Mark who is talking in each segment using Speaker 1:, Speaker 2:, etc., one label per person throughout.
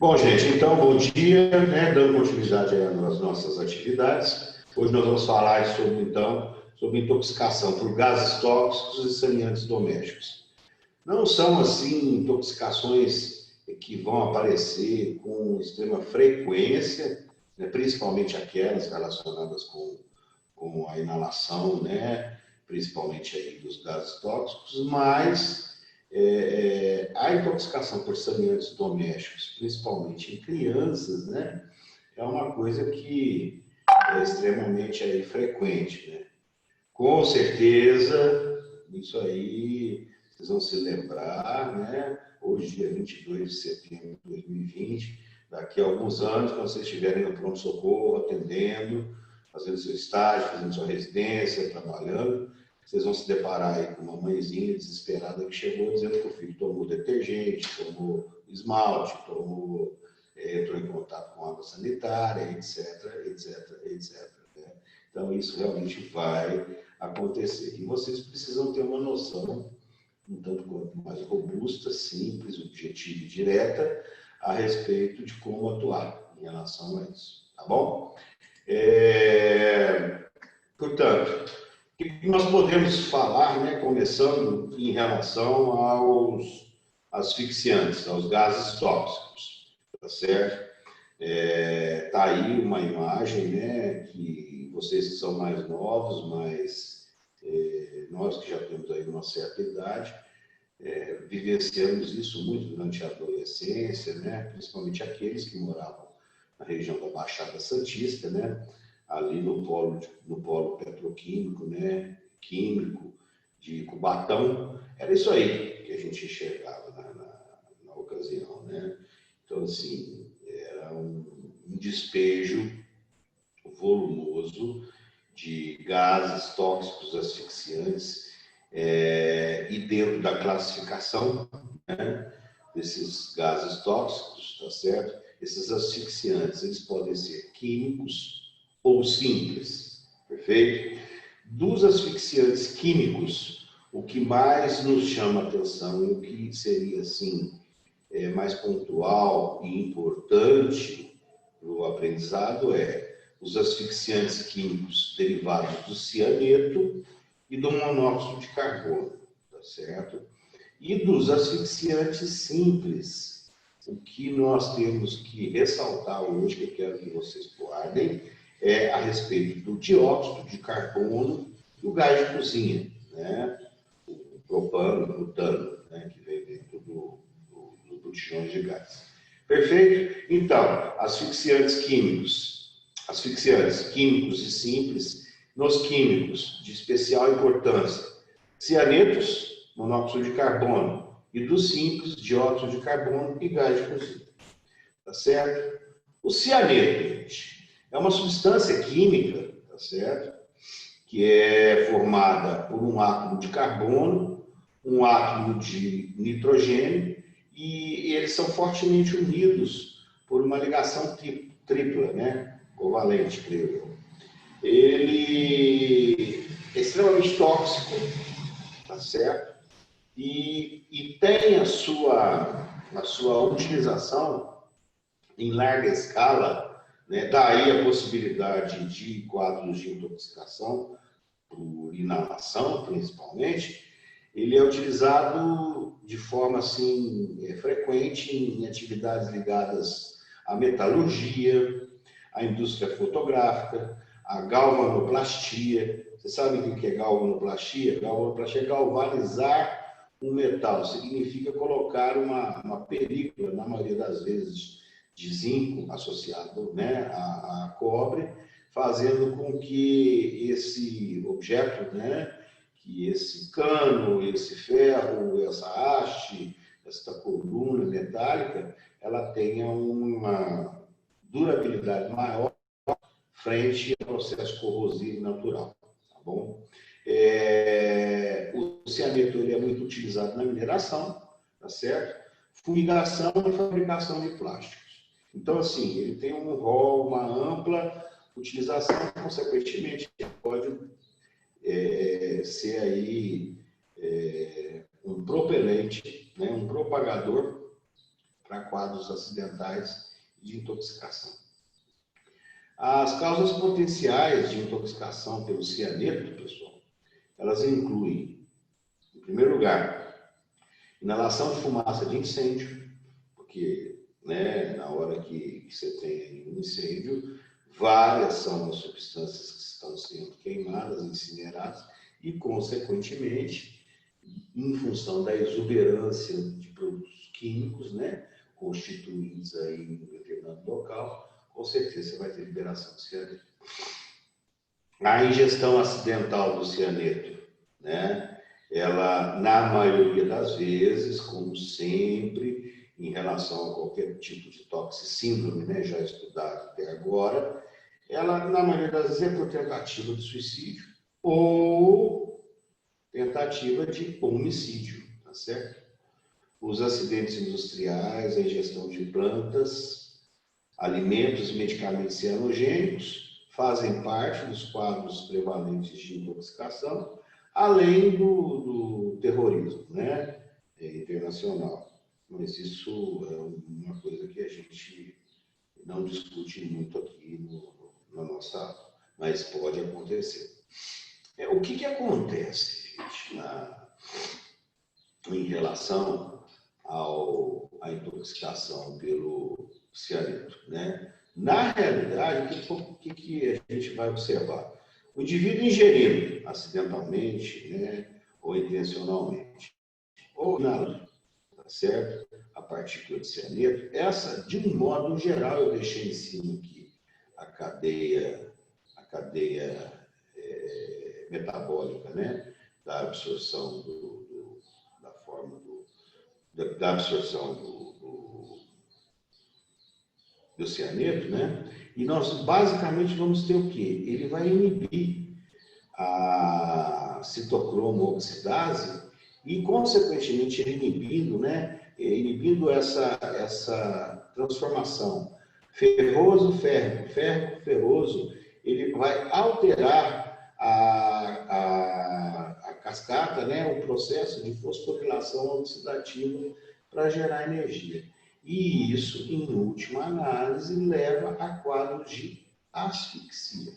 Speaker 1: Bom, gente, então, bom dia, né? Dando continuidade às nossas atividades. Hoje nós vamos falar sobre, então, sobre intoxicação por gases tóxicos e saneantes domésticos. Não são, assim, intoxicações que vão aparecer com extrema frequência, né? Principalmente aquelas relacionadas com a inalação, né? Principalmente aí dos gases tóxicos, mas a intoxicação por saneantes domésticos, principalmente em crianças, né, é uma coisa que é extremamente aí frequente, né? Com certeza, isso aí vocês vão se lembrar, né? Hoje, dia 22 de setembro de 2020, daqui a alguns anos, quando vocês estiverem no pronto-socorro, atendendo, fazendo seu estágio, fazendo sua residência, trabalhando, vocês vão se deparar aí com uma mãezinha desesperada que chegou dizendo que o filho tomou detergente, tomou esmalte, entrou em contato com água sanitária, etc, etc, etc. Né? Então, isso realmente vai acontecer. E vocês precisam ter uma noção um tanto quanto mais robusta, simples, objetiva e direta a respeito de como atuar em relação a isso. Tá bom? Portanto, o que nós podemos falar, né, começando em relação aos asfixiantes, aos gases tóxicos, tá certo? Tá aí uma imagem, né, que vocês que são mais novos, mas nós que já temos aí uma certa idade, vivenciamos isso muito durante a adolescência, né, principalmente aqueles que moravam na região da Baixada Santista, né, ali no polo petroquímico, né, químico, de Cubatão, era isso aí que a gente enxergava na ocasião, né? Então, assim, era um despejo volumoso de gases tóxicos asfixiantes, e dentro da classificação, né, desses gases tóxicos, tá certo? Esses asfixiantes, eles podem ser químicos ou simples, perfeito? Dos asfixiantes químicos, o que mais nos chama a atenção e o que seria, assim, mais pontual e importante para o aprendizado é os asfixiantes químicos derivados do cianeto e do monóxido de carbono, tá certo? E dos asfixiantes simples, o que nós temos que ressaltar hoje, que eu quero que vocês guardem, é a respeito do dióxido de carbono e o gás de cozinha, né? O propano, o butano, né? Que vem dentro dos botijões de gás. Perfeito? Então, asfixiantes químicos e simples, nos químicos de especial importância, cianetos, monóxido de carbono, e dos simples, dióxido de carbono e gás de cozinha. Tá certo? O cianeto, gente, é uma substância química, tá certo? Que é formada por um átomo de carbono, um átomo de nitrogênio, e eles são fortemente unidos por uma ligação tripla, né? Covalente, creio eu. Ele é extremamente tóxico, tá certo? E tem a sua utilização em larga escala, né? Daí a possibilidade de quadros de intoxicação por inalação, principalmente. Ele é utilizado de forma assim frequente em atividades ligadas à metalurgia, à indústria fotográfica, à galvanoplastia. Você sabe o que é galvanoplastia? Galvanoplastia é galvanizar um metal, significa colocar uma película, na maioria das vezes, de zinco associado, né, a cobre, fazendo com que esse objeto, né, que esse cano, esse ferro, essa haste, essa coluna metálica, ela tenha uma durabilidade maior frente ao processo corrosivo natural, tá bom? O cianeto ele é muito utilizado na mineração, tá certo? Fumigação e fabricação de plásticos. Então, assim, ele tem um rol, uma ampla utilização, consequentemente, pode ser aí um propelente, né, um propagador para quadros acidentais de intoxicação. As causas potenciais de intoxicação pelo cianeto, pessoal, elas incluem, em primeiro lugar, inalação de fumaça de incêndio, porque, né, na hora que você tem um incêndio, várias são as substâncias que estão sendo queimadas, incineradas, e, consequentemente, em função da exuberância de produtos químicos, né, constituídos aí em um determinado local, com certeza você vai ter liberação de cianeto. A ingestão acidental do cianeto, né, ela, na maioria das vezes, como sempre, em relação a qualquer tipo de toxicíndrome, né, já estudado até agora, ela, na maioria das vezes, é por tentativa de suicídio ou tentativa de homicídio, tá certo? Os acidentes industriais, a ingestão de plantas, alimentos e medicamentos cianogênicos fazem parte dos quadros prevalentes de intoxicação, além do terrorismo, né, internacional. Mas isso é uma coisa que a gente não discute muito aqui na nossa aula, mas pode acontecer. O que acontece, gente, em relação à intoxicação pelo cianeto, né? Na realidade, o que a gente vai observar? O indivíduo ingerindo acidentalmente, né, ou intencionalmente, ou inalando, tá certo? A partícula de cianeto, essa, de um modo geral, eu deixei em cima aqui a cadeia metabólica, né, da absorção da forma da absorção do cianeto, né? E nós basicamente vamos ter o quê? Ele vai inibir a citocromo oxidase e, consequentemente, inibindo, né? Inibindo essa transformação ferroso-ferro, ferro-ferroso, ele vai alterar a cascata, né? O processo de fosforilação oxidativa para gerar energia. E isso, em última análise, leva a quadros de asfixia,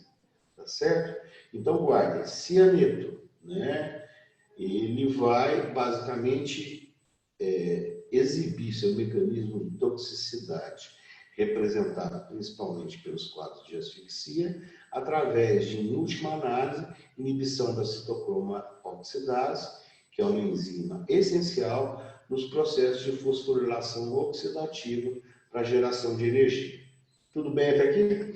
Speaker 1: tá certo? Então, guarda, cianeto, né? Ele vai, basicamente, exibir seu mecanismo de toxicidade, representado principalmente pelos quadros de asfixia, através de, em última análise, inibição da citocromo oxidase, que é uma enzima essencial nos processos de fosforilação oxidativa para geração de energia. Tudo bem até aqui?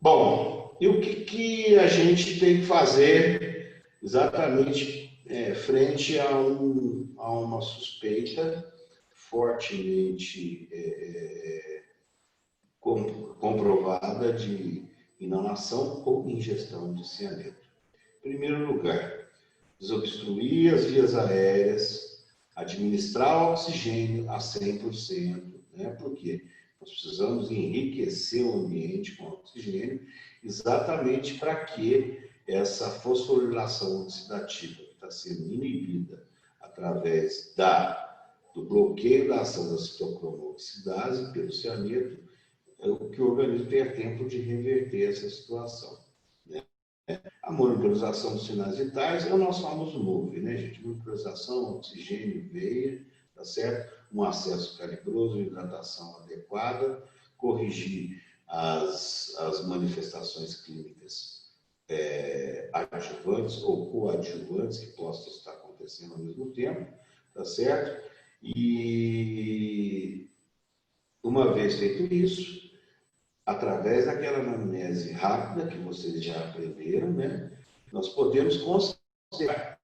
Speaker 1: Bom, e o que a gente tem que fazer exatamente frente a uma suspeita fortemente comprovada de inalação ou ingestão de cianeto? Em primeiro lugar, desobstruir as vias aéreas, administrar oxigênio a 100%, né? Por quê? Nós precisamos enriquecer o ambiente com oxigênio exatamente para que essa fosforilação oxidativa que está sendo inibida através do bloqueio da ação da citocromo oxidase pelo cianeto, que o organismo tenha tempo de reverter essa situação. A monitorização dos sinais vitais é o nosso famoso MOVE, né, gente? Monitorização, oxigênio, veia, tá certo? Um acesso calibroso, hidratação adequada, corrigir as manifestações clínicas adjuvantes ou coadjuvantes que possam estar acontecendo ao mesmo tempo, tá certo? E uma vez feito isso, através daquela anamnese rápida que vocês já aprenderam, né, nós podemos considerar,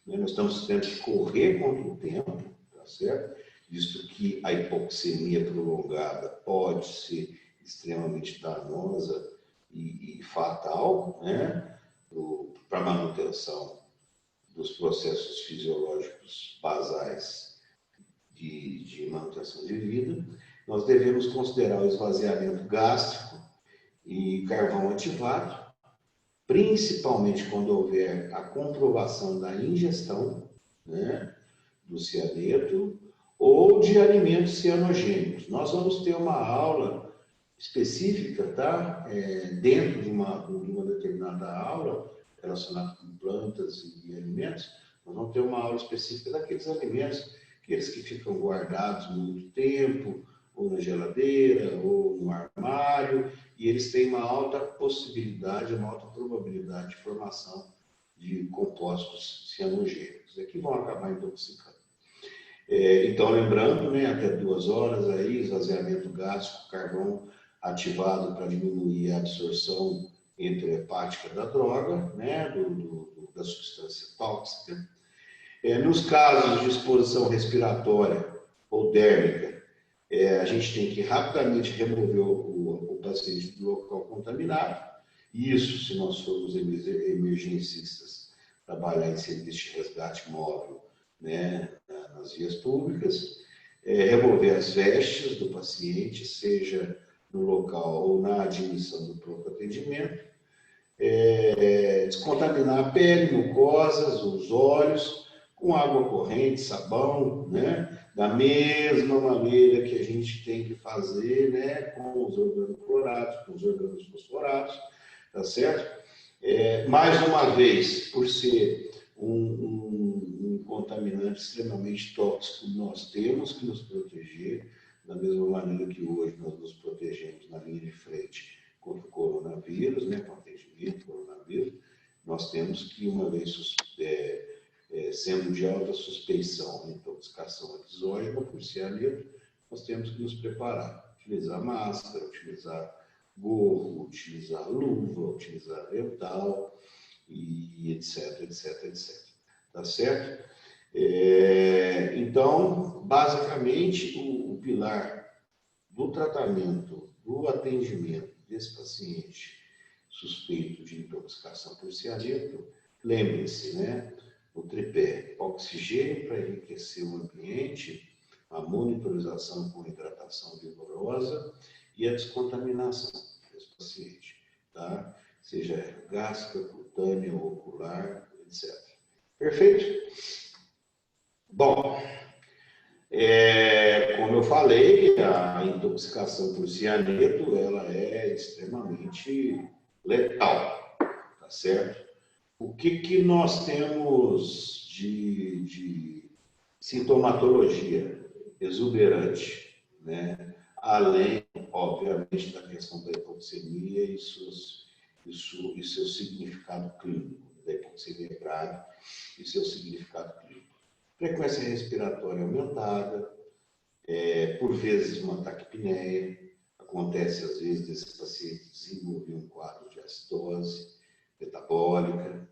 Speaker 1: né, nós estamos tendo que correr contra o tempo, tá certo? Visto que a hipoxemia prolongada pode ser extremamente danosa e fatal, né, para a manutenção dos processos fisiológicos basais de manutenção de vida. Nós devemos considerar o esvaziamento gástrico e carvão ativado, principalmente quando houver a comprovação da ingestão, né, do cianeto ou de alimentos cianogênicos. Nós vamos ter uma aula específica, tá? Dentro de uma determinada aula relacionada com plantas e alimentos, nós vamos ter uma aula específica daqueles alimentos, aqueles que ficam guardados muito tempo, ou na geladeira, ou no armário, e eles têm uma alta possibilidade, uma alta probabilidade de formação de compostos cianogênicos, que vão acabar intoxicando. Então, lembrando, né, até 2 horas aí, esvaziamento gástrico, carvão ativado para diminuir a absorção intra-hepática da droga, né, da substância tóxica. Nos casos de exposição respiratória ou dérmica, a gente tem que rapidamente remover o paciente do local contaminado. Isso, se nós formos emergencistas, trabalhar em serviço de resgate móvel, né, nas vias públicas, remover as vestes do paciente, seja no local ou na admissão do próprio atendimento, descontaminar a pele, mucosas, os olhos, com água corrente, sabão, né? Da mesma maneira que a gente tem que fazer, né, com os organoclorados, com os organofosforados, tá certo? Mais uma vez, por ser um contaminante extremamente tóxico, nós temos que nos proteger, da mesma maneira que hoje nós nos protegemos na linha de frente contra o coronavírus, né, com o atendimento ao coronavírus, nós temos que, uma vez sendo de alta suspeição, intoxicação exógena por cianeto, nós temos que nos preparar, utilizar máscara, utilizar gorro, utilizar luva, utilizar avental, e etc, etc, etc. Tá certo? Então, basicamente, o pilar do tratamento, do atendimento desse paciente suspeito de intoxicação por cianeto, lembre-se, né? O tripé: oxigênio para enriquecer o ambiente, a monitorização com hidratação vigorosa e a descontaminação desse paciente, tá? Seja gástrica, cutânea, ocular, etc. Perfeito? Bom, como eu falei, a intoxicação por cianeto, ela é extremamente letal, tá certo? O que nós temos de sintomatologia exuberante, né? Além, obviamente, da questão da hipoxemia e seu significado clínico, da hipoxemia grave e seu significado clínico. Frequência respiratória aumentada, por vezes uma taquipneia, acontece às vezes desse paciente desenvolver um quadro de acidose metabólica,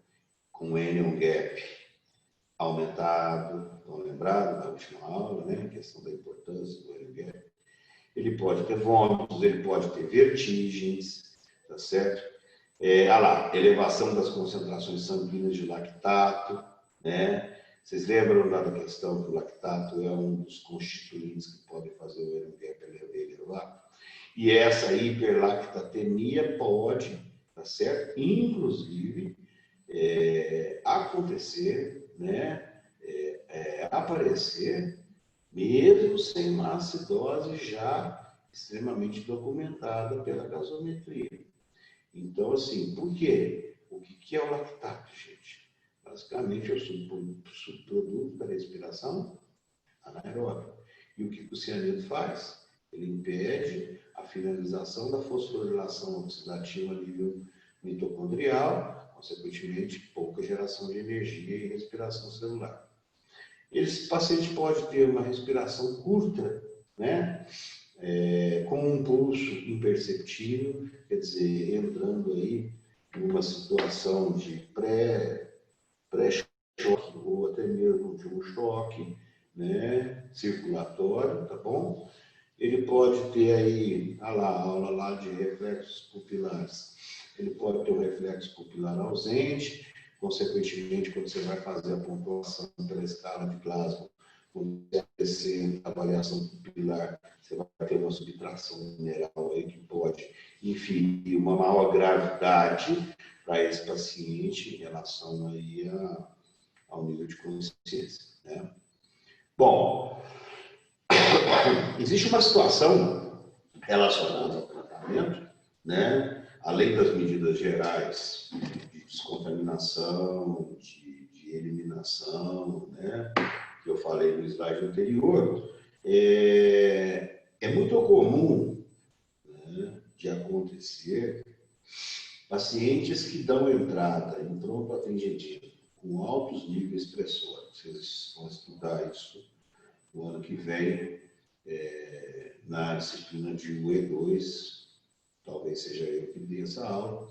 Speaker 1: com anion gap aumentado, estão lembrados da última aula, né? A questão da importância do anion gap. Ele pode ter vômitos, ele pode ter vertigens, tá certo? Elevação das concentrações sanguíneas de lactato, né? Vocês lembram lá da questão que o lactato é um dos constituintes que podem fazer o anion gap elevar? E essa hiperlactatemia pode, tá certo? Inclusive, acontecer, né? Aparecer, mesmo sem uma acidose já extremamente documentada pela gasometria. Então, assim, por quê? O que é o lactato, gente? Basicamente, é o subproduto da respiração anaeróbica. E o que o cianeto faz? Ele impede a finalização da fosforilação oxidativa a nível mitocondrial, consequentemente, pouca geração de energia e respiração celular. Esse paciente pode ter uma respiração curta, né? Com um pulso imperceptível, quer dizer, entrando aí numa situação de pré-choque ou até mesmo de um choque, né, circulatório, tá bom? Ele pode ter aí, a aula lá de reflexos pupilares, ele pode ter um reflexo pupilar ausente, consequentemente, quando você vai fazer a pontuação pela escala de Glasgow, quando você descer a avaliação pupilar, você vai ter uma subtração mineral aí que pode inferir uma maior gravidade para esse paciente em relação aí ao nível de consciência, né? Bom, existe uma situação relacionada ao tratamento, né? Além das medidas gerais de descontaminação, de eliminação, né? Que eu falei no slide anterior, é muito comum, né, de acontecer pacientes que dão entrada em pronto atendimento com altos níveis pressóricos. Vocês vão estudar isso no ano que vem, na disciplina de UE2, talvez seja eu que dê essa aula.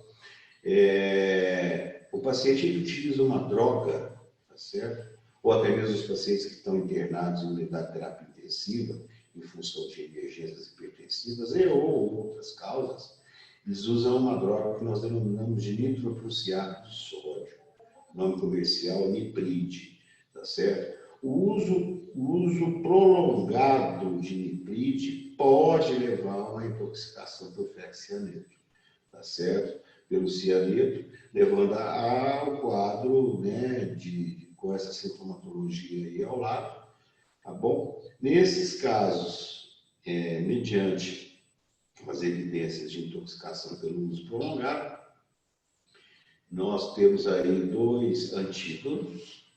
Speaker 1: O paciente utiliza uma droga, tá certo? Ou até mesmo os pacientes que estão internados em unidade de terapia intensiva, em função de emergências hipertensivas e ou outras causas, eles usam uma droga que nós denominamos de nitroprusiato de sódio, nome comercial Nipride, tá certo? O uso prolongado de Nipride pode levar a uma intoxicação por ferrocianeto, tá certo? Pelo cianeto, levando ao quadro, né, com essa sintomatologia aí ao lado, tá bom? Nesses casos, mediante as evidências de intoxicação pelo uso prolongado, nós temos aí 2 antídotos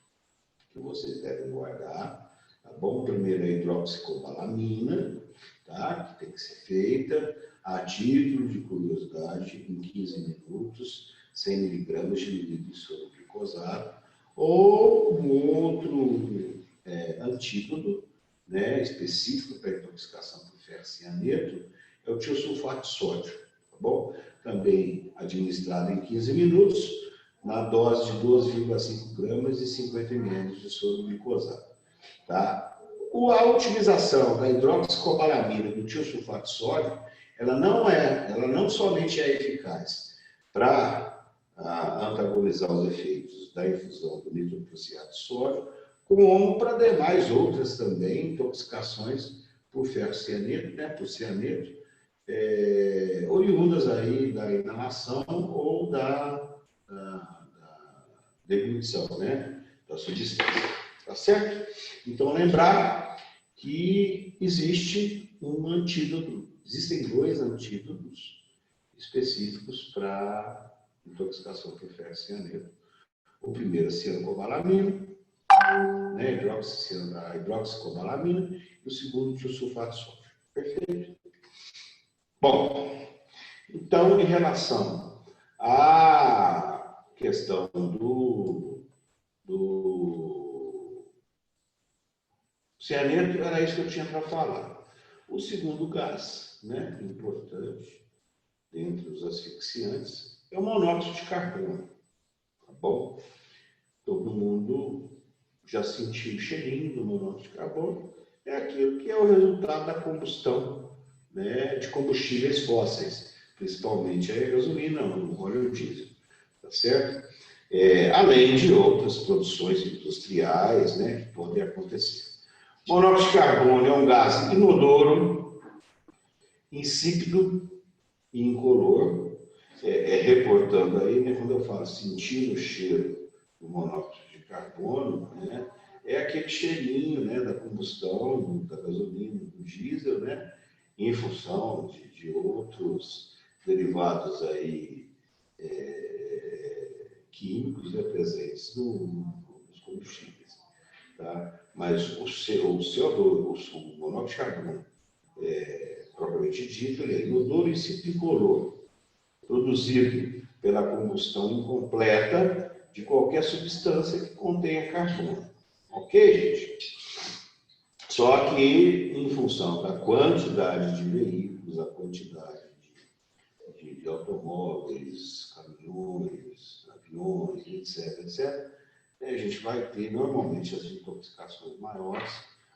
Speaker 1: que vocês devem guardar, tá bom? O primeiro é a hidroxicobalamina, tá? Que tem que ser feita a título de curiosidade em 15 minutos, 100 miligramas de mililitro de soro glicosado, ou um outro antídoto, né, específico para intoxicação por ferrocianeto, é o tiosulfato de sódio, tá bom? Também administrado em 15 minutos, na dose de 12,5 gramas e 50 ml de soro glicosado, tá? A utilização da hidroxicobalamina do tiosulfato de sódio, ela não somente é eficaz para antagonizar os efeitos da infusão do nitroprusiato de sódio, como para demais outras também intoxicações por ferrocianeto, né, por cianeto, oriundas aí da inalação ou da deglutição, né, da substância, tá certo? Então, lembrar que existe um antídoto, existem 2 antídotos específicos para intoxicação por ferrocianeto. O primeiro é a cianocobalamina, né, a hidroxicobalamina, e o segundo, o tiosulfato de sódio. Perfeito? Bom, então, em relação à questão do cianeto, era isso que eu tinha para falar. O segundo gás, né, importante, dentre os asfixiantes, é o monóxido de carbono, tá bom? Todo mundo já sentiu o cheirinho do monóxido de carbono, é aquilo que é o resultado da combustão, né, de combustíveis fósseis, principalmente a gasolina, o óleo diesel, tá certo? Além de outras produções industriais, né, que podem acontecer. O monóxido de carbono é um gás inodoro, insípido e incolor, reportando aí, né, quando eu falo sentir o cheiro do monóxido de carbono, né, é aquele cheirinho, né, da combustão, da gasolina, do diesel, né, em função de outros derivados aí químicos, né, presentes nos combustíveis, tá? Mas o CO2, o monóxido de carbono, propriamente dito, ele é inodoro, insípido e incolor, produzido pela combustão incompleta de qualquer substância que contenha carbono. Ok, gente? Só que, em função da quantidade de veículos, a quantidade de automóveis, caminhões, aviões, etc., a gente vai ter, normalmente, as intoxicações maiores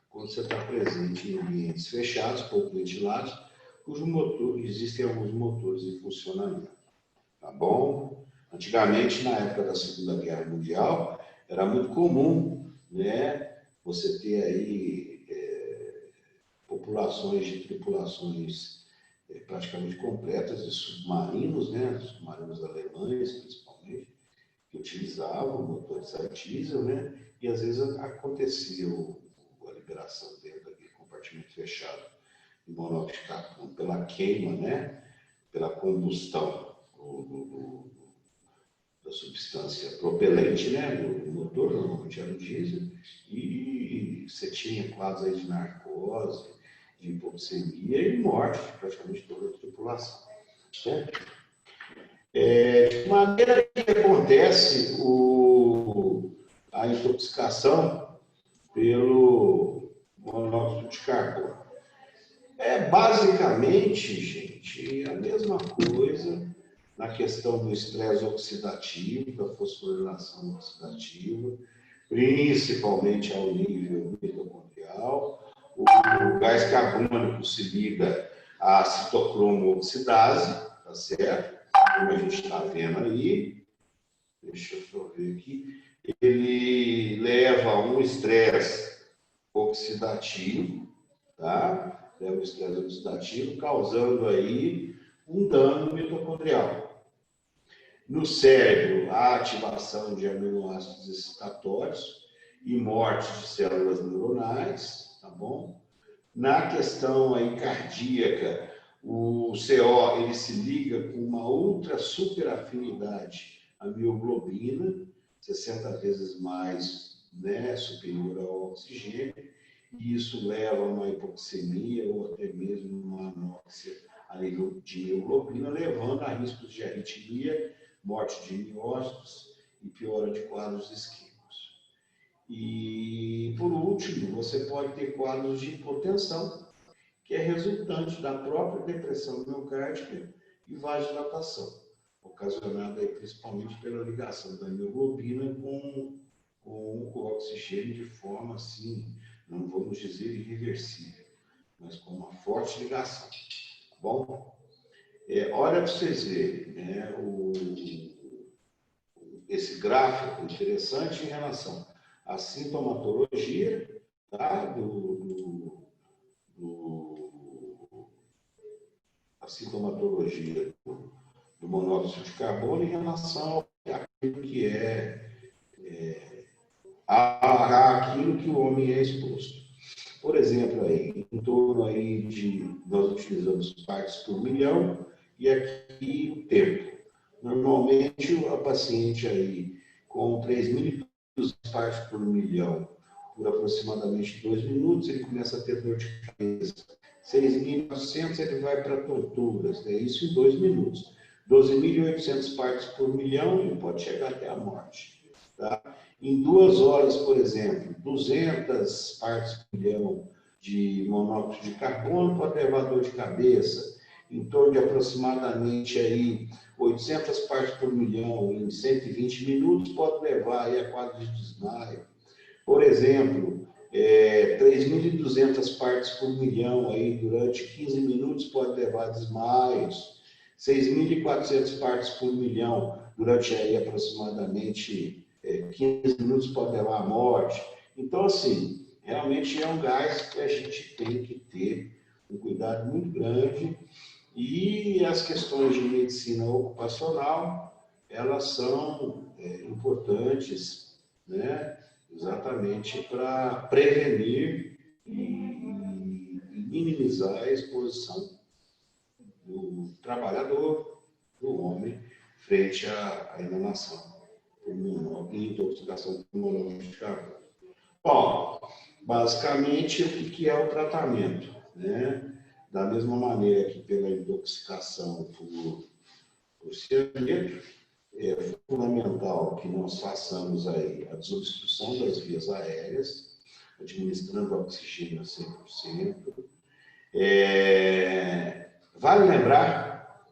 Speaker 1: quando você está presente em ambientes fechados, pouco ventilados, cujo motor, existem alguns motores em funcionamento. Tá bom? Antigamente, na época da Segunda Guerra Mundial, era muito comum, né, você ter aí populações de tripulações praticamente completas de submarinos, né, submarinos alemães, principalmente, que utilizavam motores a diesel, né, e às vezes acontecia a liberação dentro daquele compartimento fechado de monóxido de carbono pela queima, né? Pela combustão da substância propelente, né? Do motor, normalmente era o diesel, e você tinha quadros aí de narcose, de hipoxemia e morte de praticamente toda a tripulação. Certo? De maneira que acontece a intoxicação pelo monóxido de carbono. É basicamente, gente, a mesma coisa na questão do estresse oxidativo, da fosforilação oxidativa, principalmente ao nível mitocondrial. O gás carbônico se liga à citocromo oxidase, tá certo? Como a gente está vendo aí, deixa eu só ver aqui, ele leva a um estresse oxidativo, tá? Leva o estresse oxidativo, causando aí um dano mitocondrial. No cérebro, a ativação de aminoácidos excitatórios e morte de células neuronais, tá bom? Na questão aí cardíaca, o CO ele se liga com uma ultra super afinidade à mioglobina, 60 vezes mais, né, superior ao oxigênio, e isso leva a uma hipoxemia ou até mesmo uma anóxia a nível de mioglobina, levando a riscos de arritmia, morte de miócitos e piora de quadros isquêmicos. E, por último, você pode ter quadros de hipotensão, que é resultante da própria depressão miocárdica e vasodilatação, ocasionada aí, principalmente pela ligação da mioglobina com o oxigênio de forma, assim, não vamos dizer irreversível, mas com uma forte ligação. Tá bom? Olha para vocês verem, né, esse gráfico interessante em relação à sintomatologia, tá, a sintomatologia do monóxido de carbono em relação àquilo que àquilo que o homem é exposto. Por exemplo, aí, em torno aí de, nós utilizamos partes por milhão e aqui o tempo. Normalmente, a paciente aí com 3.200 partes por milhão por aproximadamente 2 minutos, ele começa a ter dor de cabeça. 6.900 ele vai para torturas, né? Isso em 2 minutos. 12.800 partes por milhão, ele pode chegar até a morte. Tá? Em 2 horas, por exemplo, 200 partes por milhão de monóxido de carbono pode levar dor de cabeça. Em torno de aproximadamente aí 800 partes por milhão em 120 minutos pode levar aí a quadro de desmaio. Por exemplo, 3.200 partes por milhão aí durante 15 minutos pode levar a desmaios. 6.400 partes por milhão durante aí aproximadamente 15 minutos pode levar à morte. Então, assim, realmente é um gás que a gente tem que ter um cuidado muito grande. E as questões de medicina ocupacional, elas são importantes, né? Exatamente para prevenir e minimizar a exposição do trabalhador, do homem, frente à inalação pulmonar e intoxicação pulmonar de carbono. Bom, basicamente, o que é o tratamento, né? Da mesma maneira que pela intoxicação por cianeto, é fundamental que nós façamos aí a desobstrução das vias aéreas, administrando oxigênio a 100%. Vale lembrar,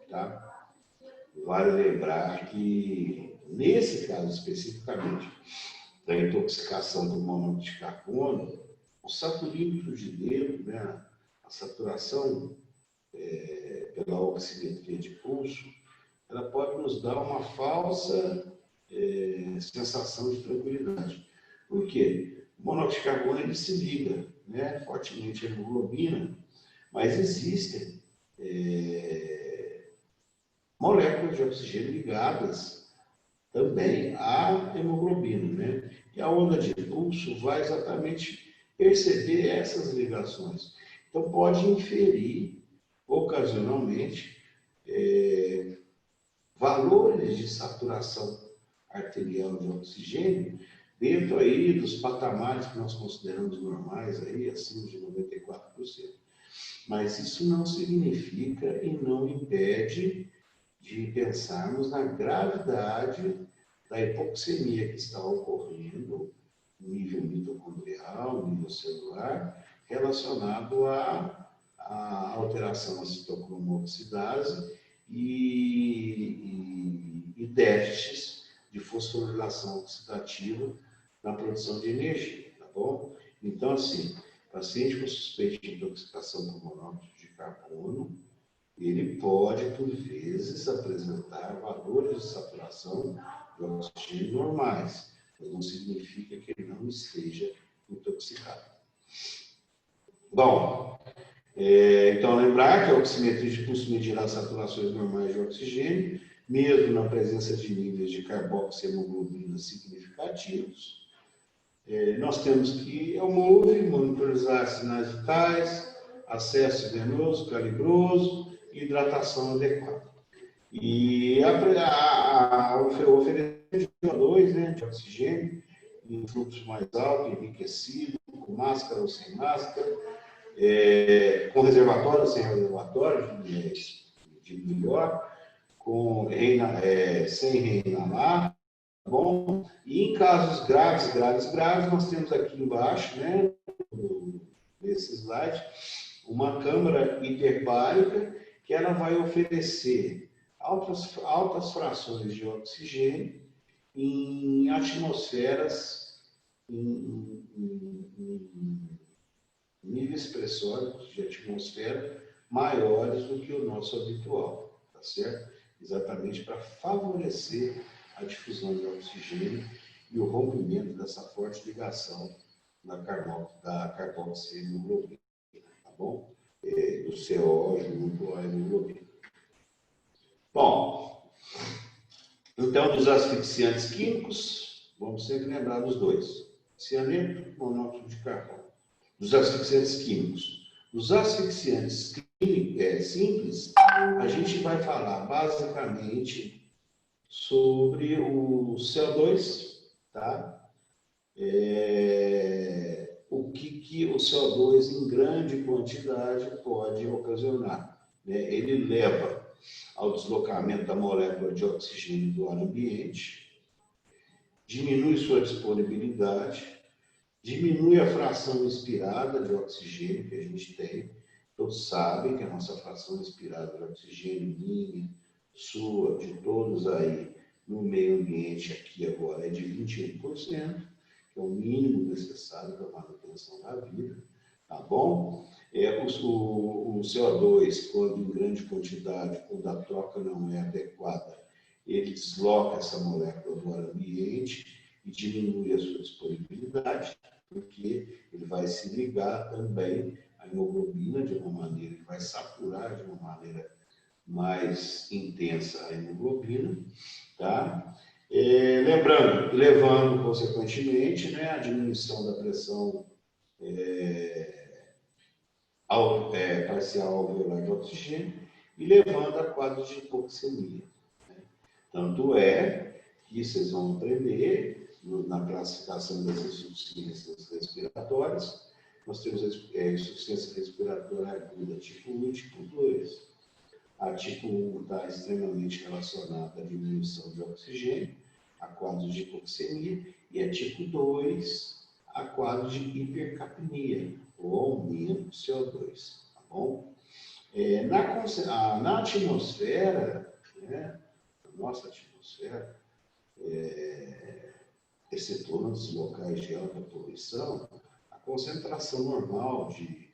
Speaker 1: tá? Vale lembrar que, nesse caso especificamente, da intoxicação por monóxido de carbono, o saturímetro de dedo, né, a saturação pela oximetria de pulso, ela pode nos dar uma falsa sensação de tranquilidade. Por quê? O monóxido de carbono ele se liga, né, fortemente à hemoglobina, mas existem moléculas de oxigênio ligadas também à hemoglobina, né? E a onda de pulso vai exatamente perceber essas ligações. Então, pode inferir, ocasionalmente, valores de saturação arterial de oxigênio dentro aí dos patamares que nós consideramos normais, aí, acima de 94%. Mas isso não significa e não impede de pensarmos na gravidade da hipoxemia que está ocorrendo no nível mitocondrial, no nível celular, relacionado à alteração da citocromoxidase e déficits de fosforilação oxidativa na produção de energia, tá bom? Então, assim, paciente com suspeita de intoxicação por monóxido de carbono, ele pode, por vezes, apresentar valores de saturação de oxigênio normais, mas não significa que ele não esteja intoxicado. Bom, então lembrar que a oximetria pulso medirá as saturações normais de oxigênio, mesmo na presença de níveis de carboxihemoglobina significativos. Nós temos que monitorizar sinais vitais, acesso venoso, calibroso e hidratação adequada. E oferecer de CO2, né, de oxigênio, em fluxo mais alto, enriquecido, com máscara ou sem máscara, com reservatório ou sem reservatório, de melhor, sem reinalar, tá bom? E em casos graves, nós temos aqui embaixo, né, nesse slide, uma câmara hiperbárica que ela vai oferecer altas frações de oxigênio em atmosferas, em níveis pressóricos de atmosfera maiores do que o nosso habitual, tá certo? Exatamente para favorecer a difusão de oxigênio e o rompimento dessa forte ligação da carboxihemoglobina, tá bom? Do CO junto à hemoglobina. Bom, então, dos asfixiantes químicos, vamos sempre lembrar dos dois: cianeto e monóxido de carbono. Dos asfixiantes químicos. Dos asfixiantes simples, a gente vai falar basicamente sobre o CO2, tá? O que o CO2 em grande quantidade pode ocasionar, né? Ele leva ao deslocamento da molécula de oxigênio do ar ambiente, diminui sua disponibilidade, diminui a fração inspirada de oxigênio que a gente tem. Todos sabem que a nossa fração inspirada de oxigênio, minha, sua, de todos aí no meio ambiente aqui agora é de 21%, que é o mínimo necessário para a manutenção da vida, tá bom? O CO2, quando em grande quantidade, quando a troca não é adequada, ele desloca essa molécula do ar ambiente e diminui a sua disponibilidade, porque ele vai se ligar também à hemoglobina de uma maneira, ele vai saturar de uma maneira mais intensa a hemoglobina, tá? Levando, consequentemente, né, a diminuição da pressão parcial alveolar de oxigênio e levando a quadro de hipoxemia, né? Tanto é que vocês vão aprender na classificação das insuficiências respiratórias. Nós temos insuficiência respiratória aguda tipo 1 e tipo 2. A tipo 1 está extremamente relacionada à diminuição de oxigênio, a quadro de hipoxemia, e a tipo 2, a quadro de hipercapnia, ou aumento do CO2, tá bom? Na atmosfera, né, na nossa atmosfera, excetuando os locais de alta poluição, a concentração normal de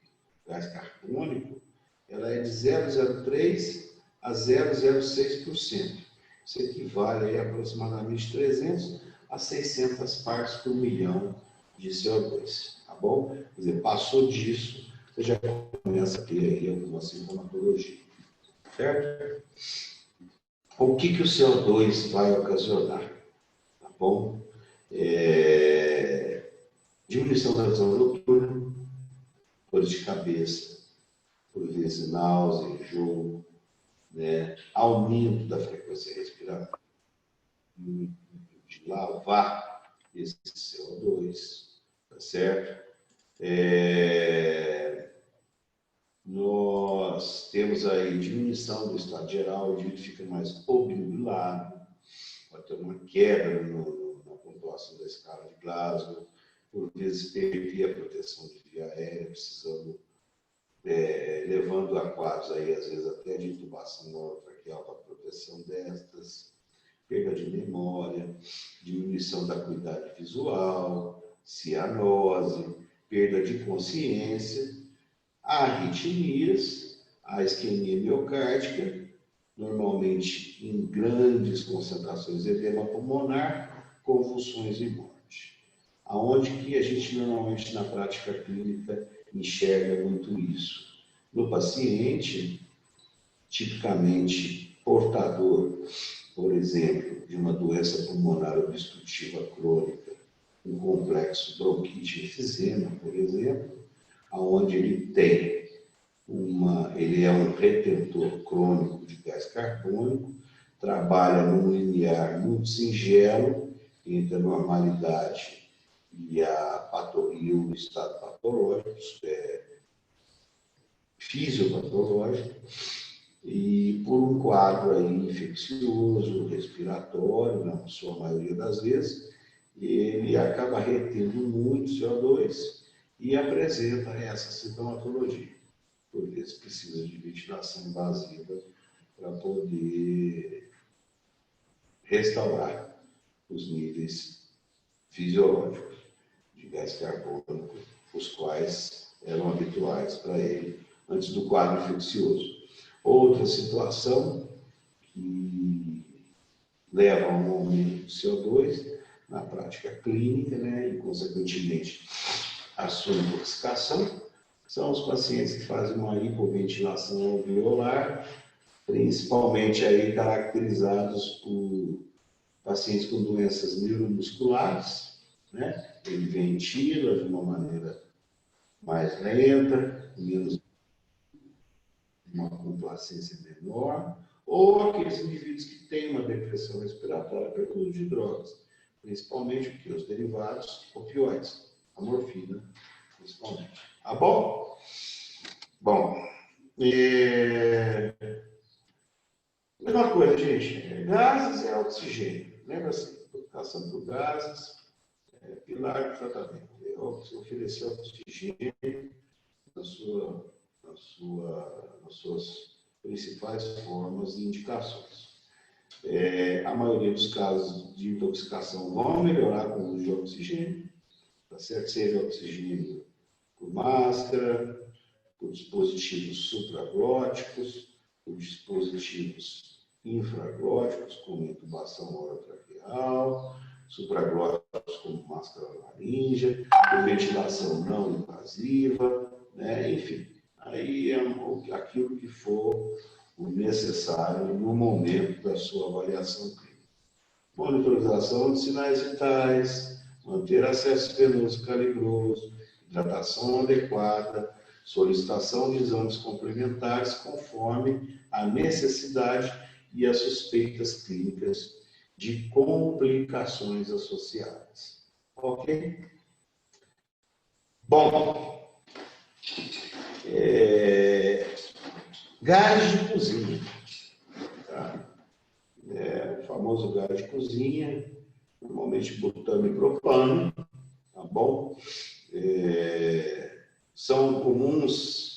Speaker 1: gás carbônico ela é de 0,03 a 0,06%. Isso equivale a aproximadamente 300 a 600 partes por milhão de CO2, tá bom? Quer dizer, passou disso, você já começa a ter aí alguma sintomatologia, certo? O que o CO2 vai ocasionar, tá bom? Diminuição da visão noturna, dores de cabeça, por vezes náusea, enjoo, né? Aumento da frequência respiratória, de lavar esse CO2, tá certo? Nós temos aí diminuição do estado geral, o indivíduo fica mais obnubilado, pode ter uma queda na pontuação da escala de Glasgow, por vezes perder a proteção de via aérea, precisando, levando a quadros aí, às vezes até de intubação orotraqueal para proteção destas, perda de memória, diminuição da acuidade visual, cianose, perda de consciência, arritmias, a isquemia miocárdica, normalmente em grandes concentrações de edema pulmonar, convulsões e morte. Aonde que a gente normalmente na prática clínica enxerga muito isso? No paciente, tipicamente portador, por exemplo, de uma doença pulmonar obstrutiva crônica, um complexo bronquite enfisema, por exemplo, aonde ele é um retentor crônico de gás carbônico, trabalha num limiar muito singelo entre a normalidade e o estado patológico, fisiopatológico, e por um quadro aí infeccioso, respiratório, na sua maioria das vezes, ele acaba retendo muito CO2 e apresenta essa sintomatologia. Por vezes precisa de ventilação invasiva para poder restaurar os níveis fisiológicos de gás carbônico, os quais eram habituais para ele antes do quadro infeccioso. Outra situação que leva a um aumento do CO2 na prática clínica, né, e consequentemente a sua intoxicação, são os pacientes que fazem uma hipoventilação alveolar, principalmente aí caracterizados por pacientes com doenças neuromusculares, né? Ele ventila de uma maneira mais lenta, menos uma complacência menor, ou aqueles indivíduos que têm uma depressão respiratória pelo uso de drogas, principalmente porque os derivados opioides, a morfina, principalmente. Tá bom? Bom, mesma coisa, gente. Gases é oxigênio. Lembra-se, educação por gases, pilar de tratamento. Oferecer oxigênio nas suas principais formas e indicações. A maioria dos casos de intoxicação vão melhorar com o uso de oxigênio, tá certo? Seja oxigênio por máscara, por dispositivos supraglóticos, por dispositivos infraglóticos, como intubação orotraqueal, supraglóticos como máscara laríngea, por ventilação não invasiva, né? Enfim, aí é aquilo que for o necessário no momento da sua avaliação clínica. Monitorização de sinais vitais, manter acesso venoso calibroso, hidratação adequada, solicitação de exames complementares conforme a necessidade e as suspeitas clínicas de complicações associadas. Ok? Bom, gás de cozinha. Tá? O famoso gás de cozinha, normalmente butano e propano, tá bom? São comuns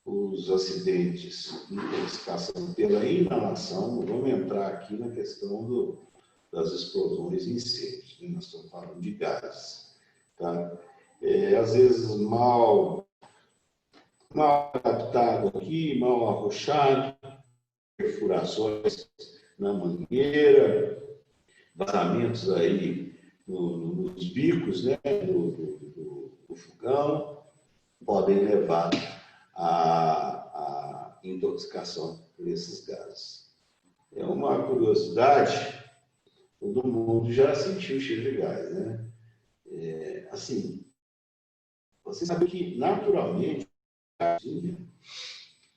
Speaker 1: os acidentes de intoxicação pela inalação. Vamos entrar aqui na questão das explosões e incêndios, né? Nós estamos falando de gases. Tá? Às vezes mal adaptado aqui, mal arrochado, perfurações na mangueira, vazamentos aí nos bicos, né, do fogão, podem levar à intoxicação por esses gases. É uma curiosidade, todo mundo já sentiu o cheiro de gás, né? Assim, você sabe que naturalmente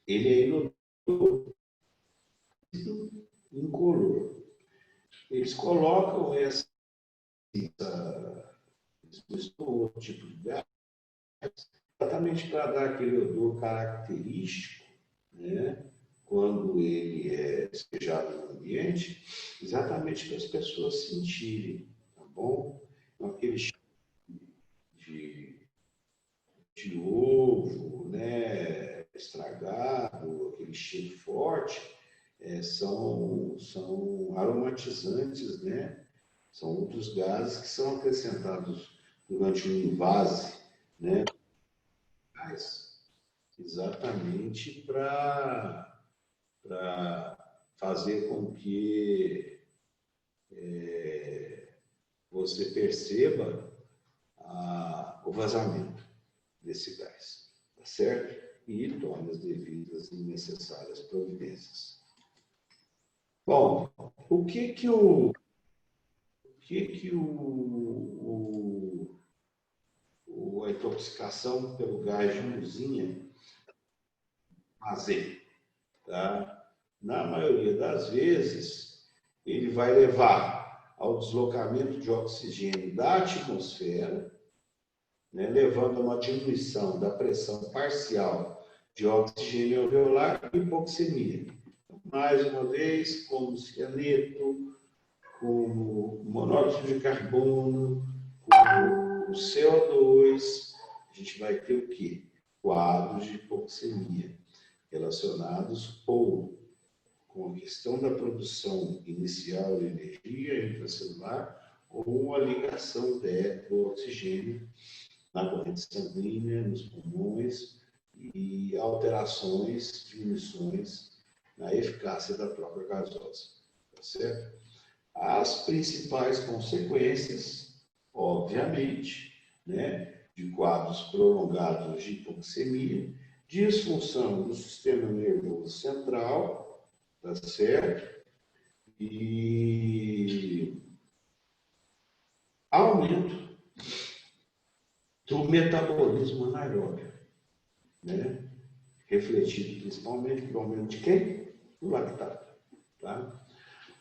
Speaker 1: ele é inodoro, incolor. Eles colocam esse tipo de gás exatamente para dar aquele odor característico, né? Quando ele é despejado no ambiente, exatamente para as pessoas sentirem, tá bom? Então, aquele cheiro de ovo, né, estragado, aquele cheiro forte, são aromatizantes, né? São outros gases que são acrescentados durante o invase, né? Exatamente para fazer com que você perceba o vazamento desse gás, tá certo? E tome as devidas e necessárias providências. Bom, a intoxicação pelo gás de cozinha fazem, tá? Na maioria das vezes, ele vai levar ao deslocamento de oxigênio da atmosfera, né, levando a uma diminuição da pressão parcial de oxigênio alveolar e hipoxemia. Mais uma vez, como cianeto, como monóxido de carbono, como o CO2, a gente vai ter o quê? Quadros de hipoxemia relacionados ou com a questão da produção inicial de energia intracelular ou a ligação do oxigênio na corrente sanguínea, nos pulmões e alterações, diminuições na eficácia da própria gasosa, tá certo? As principais consequências, obviamente, né, de quadros prolongados de hipoxemia, disfunção do sistema nervoso central, tá certo? E aumento do metabolismo anaeróbio, né? Refletido principalmente no aumento de quem? Do lactato, tá?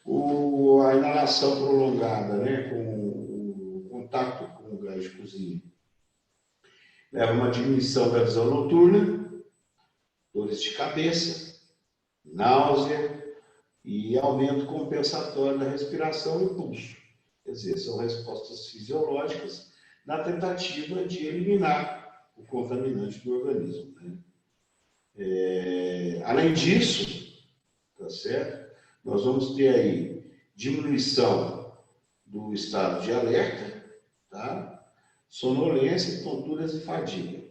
Speaker 1: A inalação prolongada, né, com o contato com o gás de cozinha, leva a uma diminuição da visão noturna, dores de cabeça, náusea e aumento compensatório da respiração e pulso. Quer dizer, são respostas fisiológicas na tentativa de eliminar o contaminante do organismo, né? Além disso, tá certo? Nós vamos ter aí diminuição do estado de alerta, tá? Sonolência, tonturas e fadiga.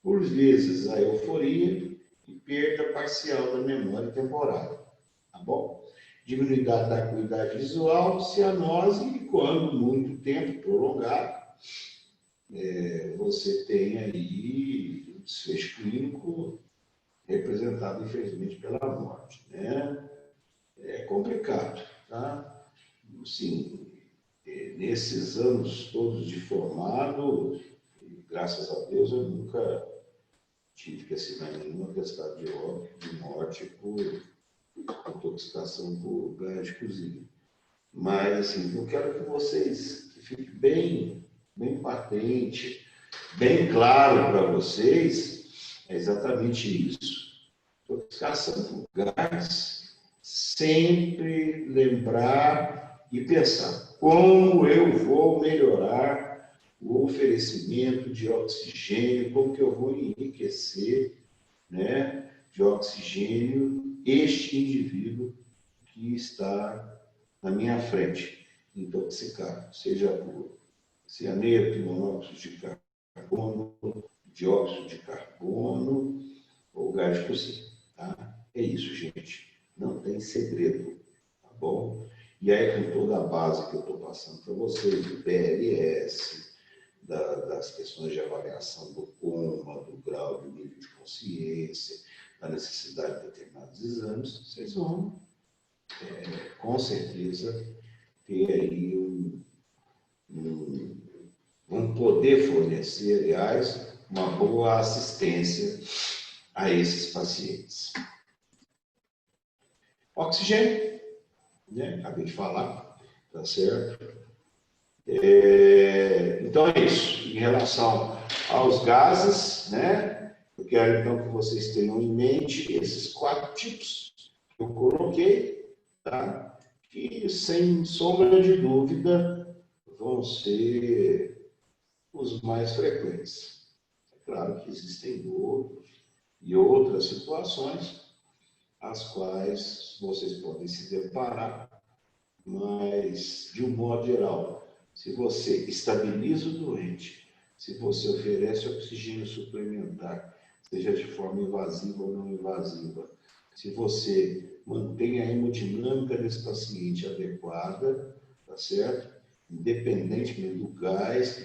Speaker 1: Por vezes, a euforia e perda parcial da memória temporária, tá bom? Diminuição da acuidade visual, cianose e, quando muito tempo prolongado, você tem aí o desfecho clínico representado, infelizmente, pela morte, né? É complicado, tá? Sim, nesses anos todos de formado, graças a Deus, eu nunca tive que assinar nenhuma atestado de óbito, de morte por intoxicação por gás de cozinha. Mas, assim, eu quero que vocês, que fique bem patente, bem claro para vocês, é exatamente isso. Intoxicação por gás, sempre lembrar e pensar como eu vou melhorar o oferecimento de oxigênio, como que eu vou enriquecer, né, de oxigênio este indivíduo que está na minha frente, intoxicado, seja por cianeto, monóxido de carbono, dióxido de carbono ou gás de cozinha, tá? É isso, gente. Não tem segredo, tá bom? E aí, com toda a base que eu estou passando para vocês, do PLS, das questões de avaliação do coma, do grau, do nível de consciência, da necessidade de determinados exames, vocês vão, com certeza, ter aí vão poder fornecer, aliás, uma boa assistência a esses pacientes. Oxigênio, né? Acabei de falar, tá certo? Então é isso. Em relação aos gases, né? Eu quero então que vocês tenham em mente esses 4 tipos que eu coloquei, tá? Que sem sombra de dúvida vão ser os mais frequentes. É claro que existem outros e outras situações as quais vocês podem se deparar, mas de um modo geral, se você estabiliza o doente, se você oferece oxigênio suplementar, seja de forma invasiva ou não invasiva, se você mantém a hemodinâmica desse paciente adequada, tá certo? Independentemente do gás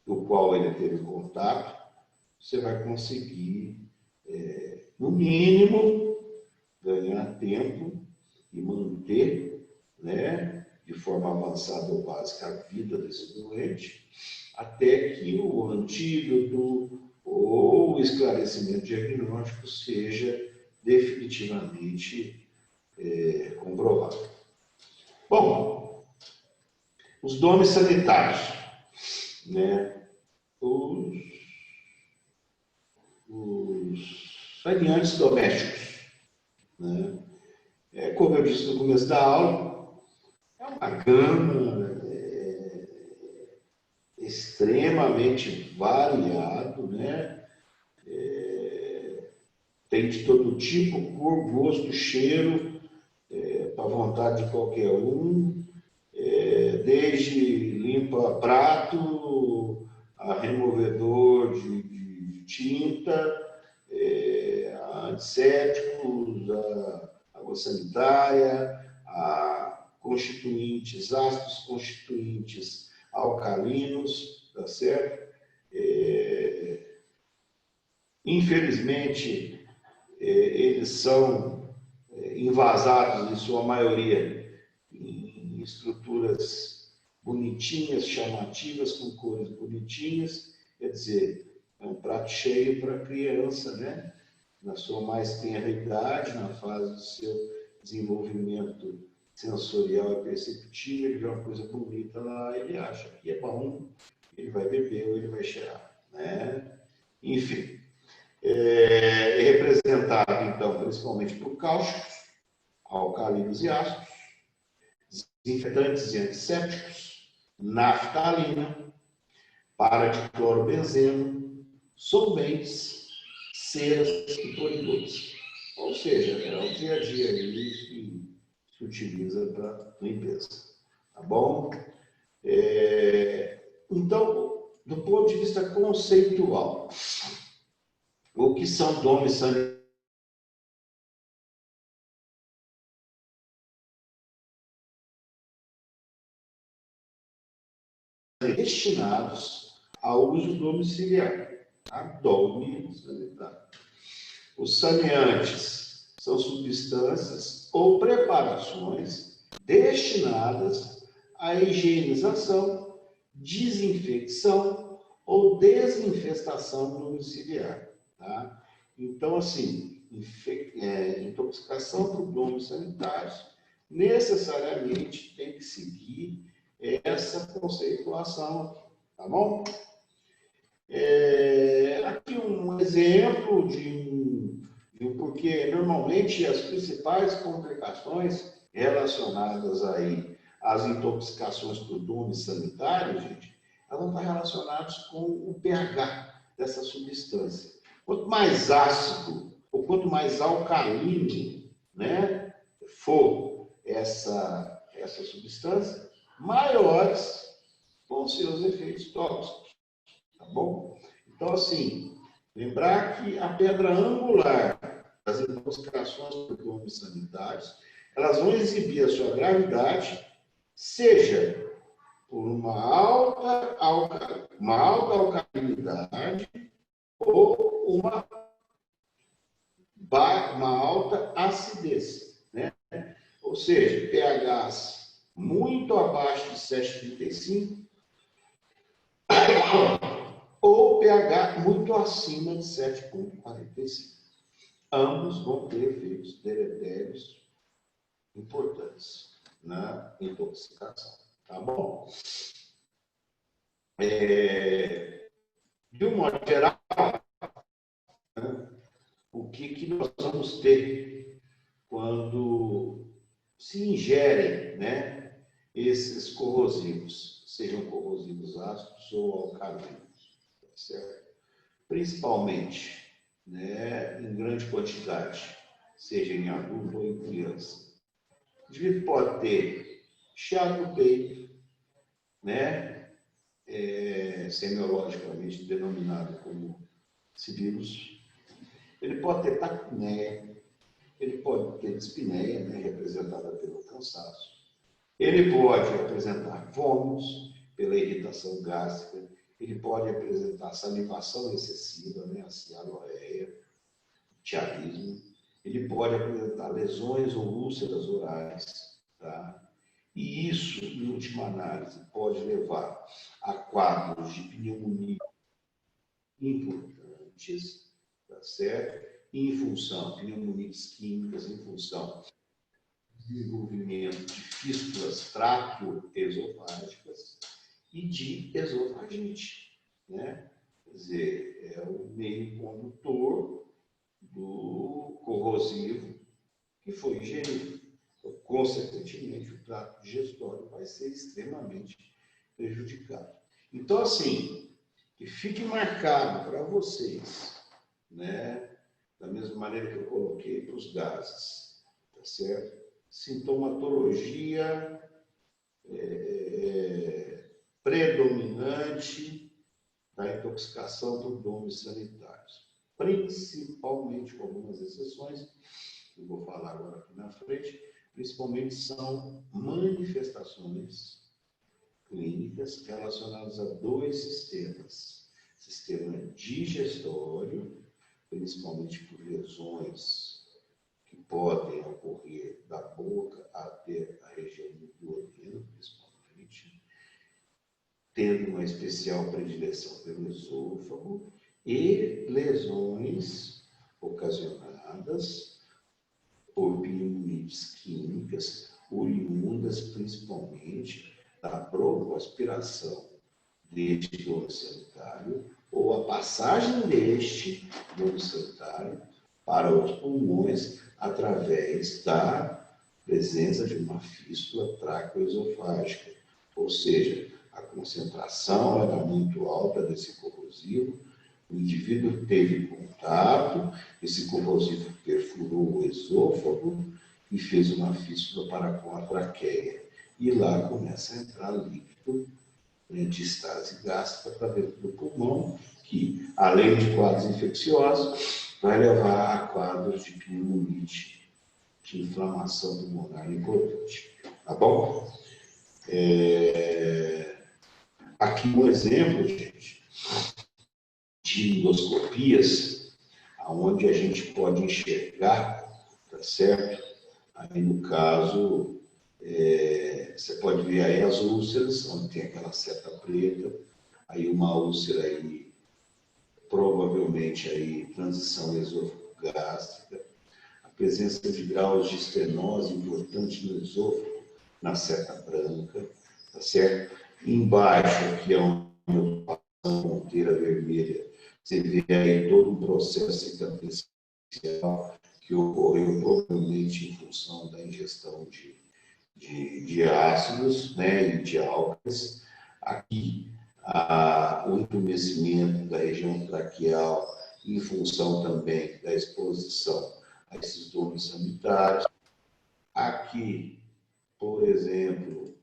Speaker 1: do qual ele teve contato, você vai conseguir, no mínimo, ganhar tempo e manter, né, de forma avançada ou básica a vida desse doente, até que o antídoto ou o esclarecimento diagnóstico seja definitivamente comprovado. Bom, os nomes sanitários, né, os saneantes domésticos, né? Como eu disse no começo da aula, é uma gama extremamente variado, né? Tem de todo tipo, cor, gosto, cheiro, para vontade de qualquer um, desde limpa prato, a removedor de tinta, a antissépticos, a água sanitária, a constituintes, ácidos constituintes alcalinos, tá certo? Infelizmente, eles são envasados, em sua maioria, em estruturas bonitinhas, chamativas, com cores bonitinhas, quer dizer, é um prato cheio para a criança, né? Na sua mais tenra idade, na fase do seu desenvolvimento sensorial e perceptivo, ele vê uma coisa bonita lá, ele acha que é bom, ele vai beber ou ele vai cheirar, né? Enfim, é representado, então, principalmente por cáusticos, alcalinos e ácidos, desinfetantes e antissépticos, naftalina, paradiclorobenzeno, solventes, ceras e polidores. Ou seja, é o dia a dia aí que se utiliza para limpeza. Tá bom? Então, do ponto de vista conceitual, o que são domes sanitários? Destinados ao uso domiciliar, tá? Dome sanitário. Os saneantes são substâncias ou preparações destinadas à higienização, desinfecção ou desinfestação domiciliar, tá? Então, assim, intoxicação por domes sanitários necessariamente tem que seguir essa conceituação, tá bom? Aqui um exemplo porque normalmente as principais complicações relacionadas aí às intoxicações por domes sanitários, gente, elas vão estar relacionadas com o pH dessa substância. Quanto mais ácido ou quanto mais alcalino, né, for essa substância, maiores vão ser os efeitos tóxicos, tá bom? Então, assim, lembrar que a pedra angular das intoxicações por domes sanitários, elas vão exibir a sua gravidade, seja por uma alta alcalinidade ou uma alta acidez, né? Ou seja, pHs muito abaixo de 7,35 ou pH muito acima de 7,45. Ambos vão ter efeitos deletérios importantes na intoxicação. Tá bom? De um modo geral, né, o que nós vamos ter quando se ingerem, né, esses corrosivos, sejam corrosivos ácidos ou alcalinos, tá certo? Principalmente, né, em grande quantidade, seja em adulto ou em criança. O indivíduo pode ter chiado no peito, né, semiologicamente denominado como sibilos. Ele pode ter taquipneia, ele pode ter dispneia, né, representada pelo cansaço. Ele pode apresentar vômitos pela irritação gástrica, ele pode apresentar salivação excessiva, né, a cianoreia, tiarismo. Ele pode apresentar lesões ou úlceras orais, tá? E isso, em última análise, pode levar a quadros de pneumonia importantes, tá certo? Em função, pneumonias químicas, em função do desenvolvimento de fístulas tráqueo-esofágicas e de esofagite, né? Quer dizer, é o meio condutor do corrosivo que foi ingerido. Então, consequentemente, o trato digestório vai ser extremamente prejudicado. Então, assim, que fique marcado para vocês, né? Da mesma maneira que eu coloquei para os gases, tá certo? Sintomatologia predominante da intoxicação por domes sanitários, principalmente, com algumas exceções, que eu vou falar agora aqui na frente, principalmente são manifestações clínicas relacionadas a dois sistemas. Sistema digestório, principalmente por lesões que podem ocorrer da boca até a região do duodeno, principalmente, tendo uma especial predileção pelo esôfago, e lesões ocasionadas por pneumonites químicas, oriundas principalmente da broncoaspiração deste dono sanitário ou a passagem deste dono sanitário para os pulmões através da presença de uma fístula tráqueo-esofágica, ou seja, a concentração era muito alta desse corrosivo, o indivíduo teve contato, esse corrosivo perfurou o esôfago e fez uma fístula para com a traqueia. E lá começa a entrar líquido de estase gástrica para dentro do pulmão, que, além de quadros infecciosos, vai levar a quadros de pneumonite, de inflamação pulmonar importante. Tá bom? Aqui um exemplo, gente, de endoscopias, onde a gente pode enxergar, tá certo? Aí, no caso, você pode ver aí as úlceras, onde tem aquela seta preta, aí uma úlcera aí, provavelmente aí, transição esofagástrica, a presença de graus de estenose importante no esôfago, na seta branca, tá certo? Embaixo, aqui é uma ponteira vermelha, você vê aí todo um processo cicatricial que ocorreu provavelmente em função da ingestão de ácidos, né, e de álcalis. Aqui, o entumecimento da região traqueal em função também da exposição a esses domes sanitários. Aqui, por exemplo,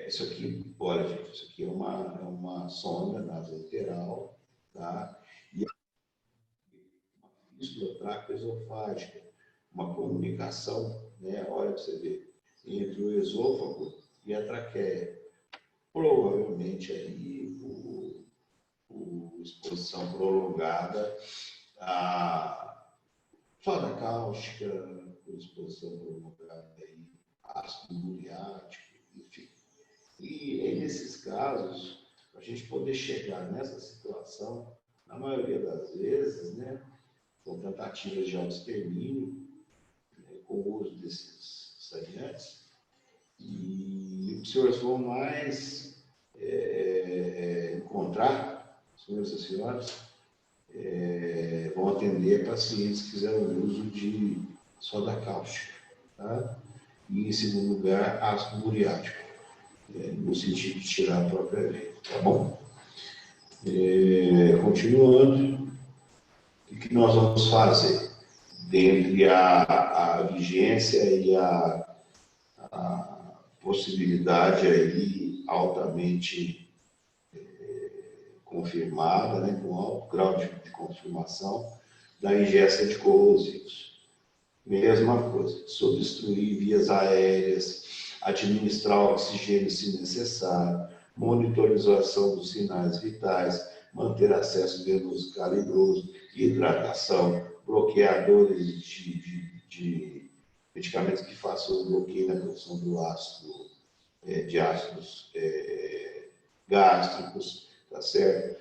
Speaker 1: isso aqui, olha, gente, isso aqui é uma sonda nasolateral, tá? E uma fístula tráqueo-esofágica, uma comunicação, né? Olha para você ver, entre o esôfago e a traqueia. Provavelmente aí exposição prolongada a soda cáustica, por exposição prolongada aí, ácido muriático, enfim. E nesses casos, para a gente poder chegar nessa situação, na maioria das vezes, né, com tentativas de autoextermínio, com o uso desses saneantes, e os senhores vão mais encontrar, senhores e senhoras, vão atender pacientes que fizeram uso de soda cáustica, tá? E, em segundo lugar, ácido muriático, no sentido de tirar a própria veia, tá bom? Continuando, o que nós vamos fazer? Dentre a vigência e a possibilidade aí altamente confirmada, né, com alto grau de confirmação, da ingesta de corrosivos. Mesma coisa, substituir vias aéreas, administrar oxigênio se necessário, monitorização dos sinais vitais, manter acesso venoso calibroso, hidratação, bloqueadores de medicamentos que façam o bloqueio da produção do ácido, de ácidos gástricos, tá certo?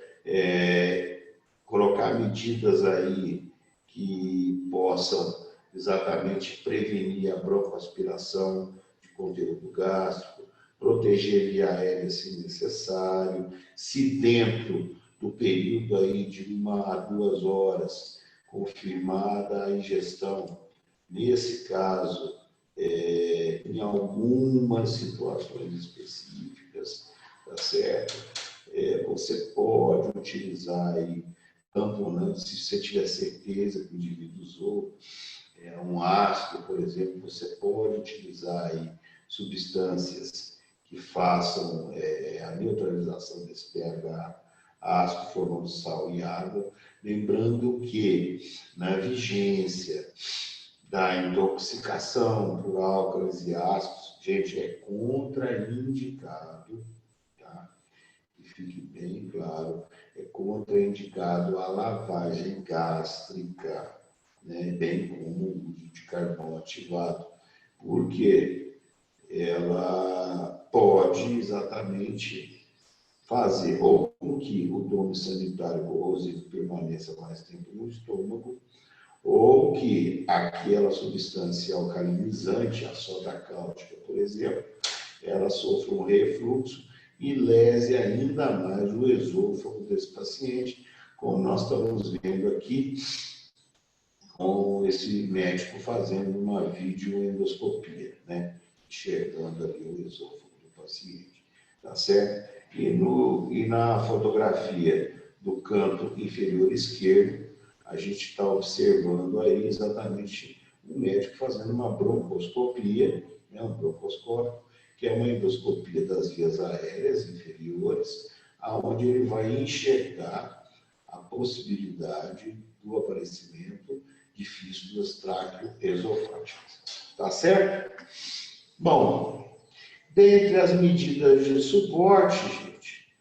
Speaker 1: Colocar medidas aí que possam exatamente prevenir a broncoaspiração de conteúdo gástrico, proteger via aérea se necessário, se dentro do período aí de 1 a 2 horas confirmada a ingestão, nesse caso, em algumas situações específicas, tá certo? Você pode utilizar aí tamponante, se você tiver certeza que o indivíduo usou um ácido, por exemplo, você pode utilizar aí substâncias que façam a neutralização desse pH ácido, formando sal e água, lembrando que na vigência da intoxicação por álcalis e ácidos, gente, é contraindicado, tá? E fique bem claro, é contraindicado a lavagem gástrica, né, bem como o uso de carvão ativado, porque ela pode exatamente fazer ou com que o dome sanitário corrosivo permaneça mais tempo no estômago, ou que aquela substância alcalinizante, a soda cáustica, por exemplo, ela sofra um refluxo e lese ainda mais o esôfago desse paciente, como nós estamos vendo aqui, com esse médico fazendo uma videoendoscopia, né? Enxergando ali o esôfago do paciente, tá certo? E na fotografia do canto inferior esquerdo, a gente está observando aí exatamente o médico fazendo uma broncoscopia, né? Um broncoscópio, que é uma endoscopia das vias aéreas inferiores, aonde ele vai enxergar a possibilidade do aparecimento de fístulas tráqueo-esofágicas. Tá certo? Bom, dentre as medidas de suporte, gente,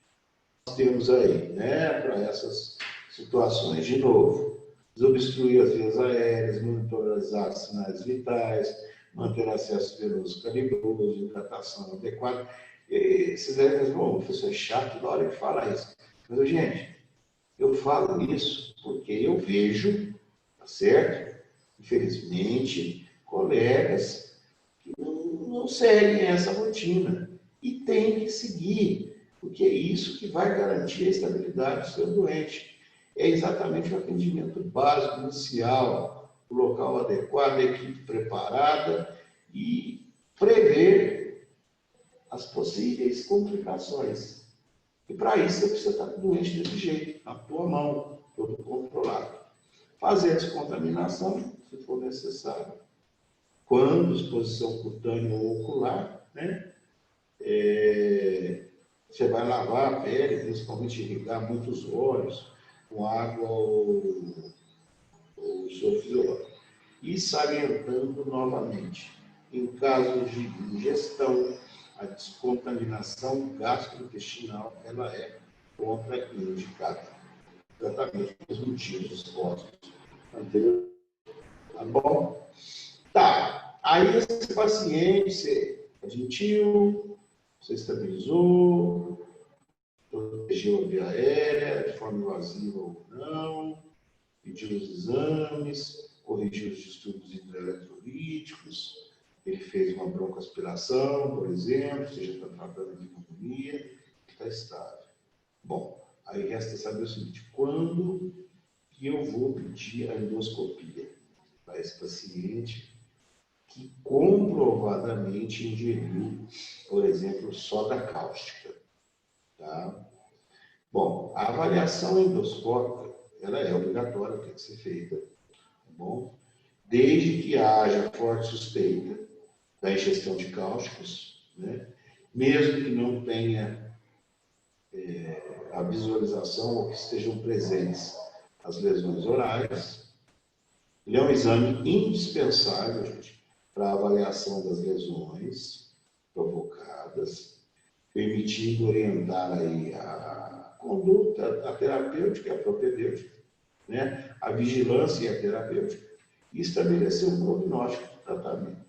Speaker 1: nós temos aí, né, para essas situações, de novo, desobstruir as vias aéreas, monitorizar os sinais vitais, manter acesso venoso calibroso, hidratação adequada. Vocês devem dizer, bom, professor, é chato na hora de falar isso. Mas, gente, eu falo isso porque eu vejo, tá certo? Infelizmente, colegas que não seguem essa rotina e tem que seguir, porque é isso que vai garantir a estabilidade do seu doente. É exatamente o atendimento básico, inicial, o local adequado, a equipe preparada e prever as possíveis complicações. E para isso você precisa estar com o doente desse jeito, na tua mão, todo controlado. Fazer a descontaminação, se for necessário. Quando exposição cutânea ou ocular, né? Você vai lavar a pele, principalmente irrigar muitos olhos com água ou sulfilol. E salientando novamente, em caso de ingestão, a descontaminação gastrointestinal ela é contraindicada. Exatamente pelos motivos expostos anteriormente. Tá bom? Tá. Aí esse paciente, você admitiu, você estabilizou, protegeu a via aérea de forma invasiva ou não, pediu os exames, corrigiu os distúrbios hidroeletrolíticos, ele fez uma broncoaspiração, por exemplo, seja está tratando de pneumonia, está estável. Bom, aí resta saber o seguinte, quando que eu vou pedir a endoscopia para esse paciente que comprovadamente ingeriu, por exemplo, soda cáustica, tá? Bom, a avaliação endoscópica, ela é obrigatória, tem que ser feita, tá bom? Desde que haja forte suspeita da ingestão de cáusticos, né? Mesmo que não tenha a visualização ou que estejam presentes as lesões orais. Ele é um exame indispensável, gente, para a avaliação das lesões provocadas, permitindo orientar aí a conduta, a terapêutica e a propedêutica, né? A vigilância e a terapêutica, e estabelecer um prognóstico do tratamento.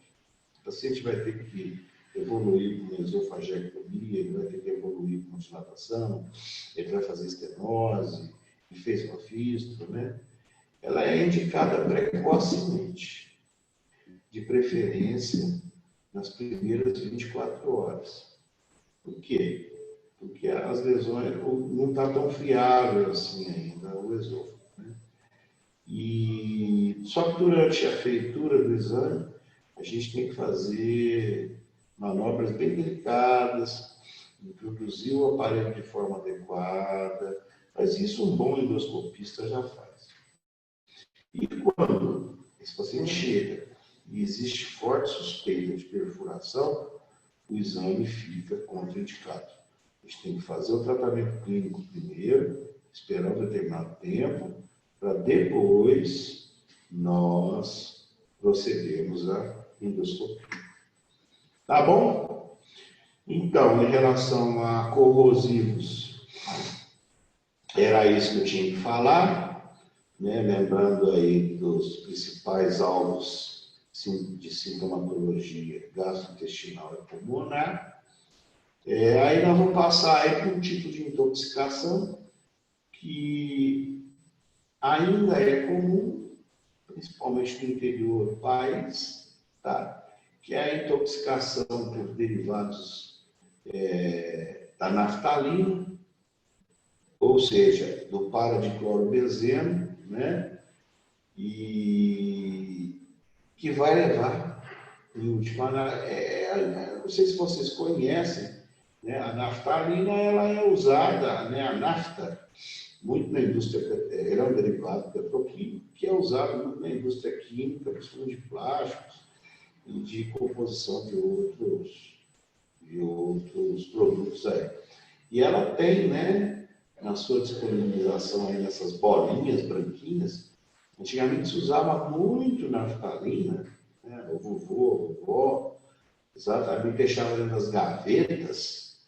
Speaker 1: O paciente vai ter que evoluir com esofagectomia, ele vai ter que evoluir com dilatação, ele vai fazer estenose, ele fez uma fístula, né? Ela é indicada precocemente, de preferência nas primeiras 24 horas. Por quê? Porque as lesões não está tão friável assim ainda o esôfago, né? E só que durante a feitura do exame, a gente tem que fazer manobras bem delicadas, introduzir o aparelho de forma adequada, mas isso um bom endoscopista já faz. E quando esse paciente chega e existe forte suspeita de perfuração, o exame fica contraindicado. A gente tem que fazer o tratamento clínico primeiro, esperar um determinado tempo, para depois nós procedermos à endoscopia. Tá bom? Então, em relação a corrosivos, era isso que eu tinha que falar, né? Lembrando aí dos principais alvos de sintomatologia gastrointestinal e pulmonar. Aí nós vamos passar aí por um tipo de intoxicação que ainda é comum, principalmente no interior do país, tá? Que é a intoxicação por derivados da naftalina, ou seja, do paradiclorobenzeno, né? E que vai levar, em última análise, não sei se vocês conhecem, né? A naftalina, ela é usada, né? A nafta, muito na indústria, ela é um derivado petroquímico, que é usado muito na indústria química, principalmente de plásticos e de composição de outros produtos aí. E ela tem, né, na sua disponibilização aí nessas bolinhas branquinhas, antigamente se usava muito naftalina, né, o vovô, a vovó, exatamente deixava dentro das gavetas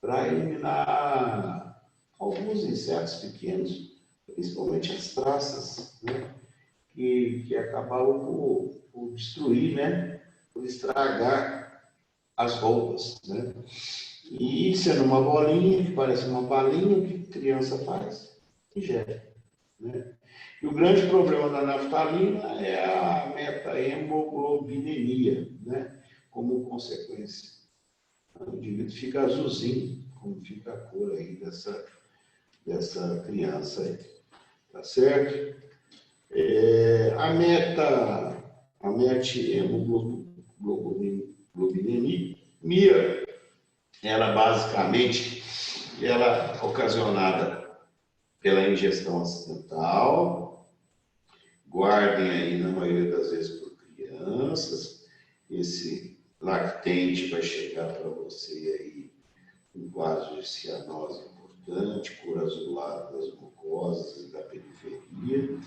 Speaker 1: para eliminar alguns insetos pequenos, principalmente as traças, né, que acabavam por destruir, né, por estragar as roupas, né? E sendo uma bolinha, que parece uma balinha, o que a criança faz? Ingere, né? E o grande problema da naftalina é a meta-hemoglobinemia, né? Como consequência. O indivíduo fica azulzinho, como fica a cor aí dessa criança aí. Tá certo? A meta-hemoglobinemia, ela basicamente ela é ocasionada pela ingestão acidental. Guardem aí, na maioria das vezes, por crianças. Esse lactente vai chegar para você aí com quadro de cianose importante, cor azulada das mucosas e da periferia.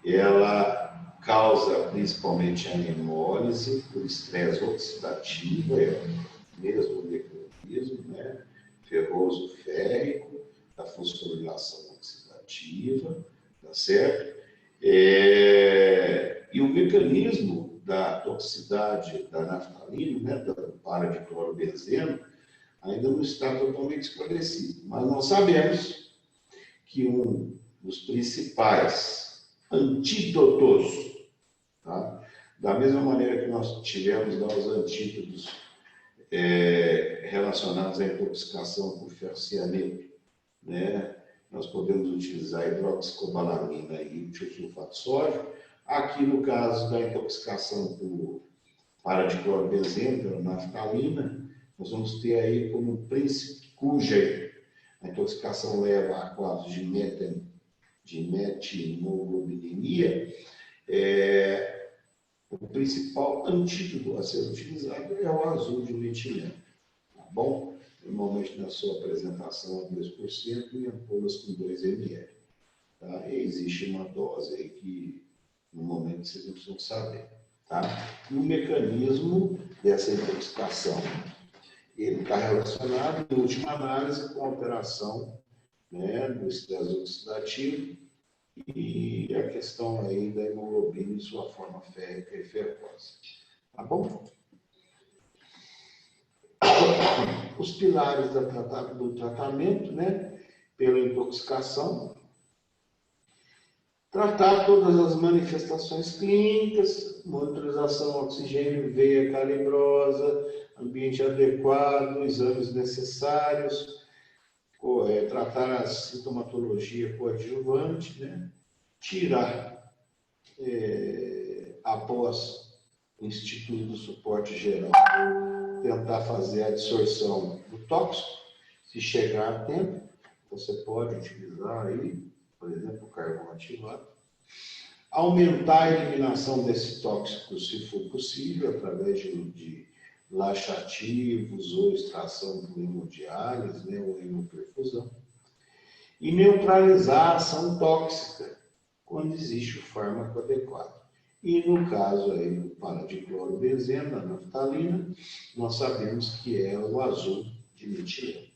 Speaker 1: Ela causa principalmente a hemólise por estresse oxidativo, é o mesmo mecanismo, né? Ferroso férrico, da fosforilação oxidativa, tá certo? E o mecanismo da toxicidade da naftalina, né, do paradiclorobenzeno, ainda não está totalmente esclarecido. Mas nós sabemos que um dos principais antídotos, tá? Da mesma maneira que nós tivemos lá os antídotos relacionados à intoxicação por ferrocianeto, né? Nós podemos utilizar hidroxicobalamina e tiosulfato de sódio. Aqui, no caso da intoxicação por paradiclorbenzeno, pela naftalina, nós vamos ter aí como princípio, cuja a intoxicação leva a quadros de metimoglobinemia, o principal antídoto a ser utilizado é o azul de metileno, tá bom? Normalmente na sua apresentação a 2% e ampolas com 2 ml. Tá? E existe uma dose aí que no momento vocês não precisam saber. Tá? E o mecanismo dessa intoxicação, ele está relacionado, em última análise, com a alteração, né, do estresse oxidativo e a questão aí da hemoglobina em sua forma férrica e ferrosa. Tá bom? Os pilares do tratamento, né, pela intoxicação, tratar todas as manifestações clínicas, monitorização, oxigênio, veia calibrosa, ambiente adequado, exames necessários, tratar a sintomatologia coadjuvante, né, tirar, após instituir o suporte geral, tentar fazer a absorção do tóxico, se chegar a tempo, você pode utilizar aí, por exemplo, o carvão ativado. Aumentar a eliminação desse tóxico, se for possível, através de laxativos ou extração por hemodiálise, né, ou hemoperfusão. E neutralizar a ação tóxica, quando existe o fármaco adequado. E no caso aí do paradiclorbenzeno, da naftalina, nós sabemos que é o azul de metileno,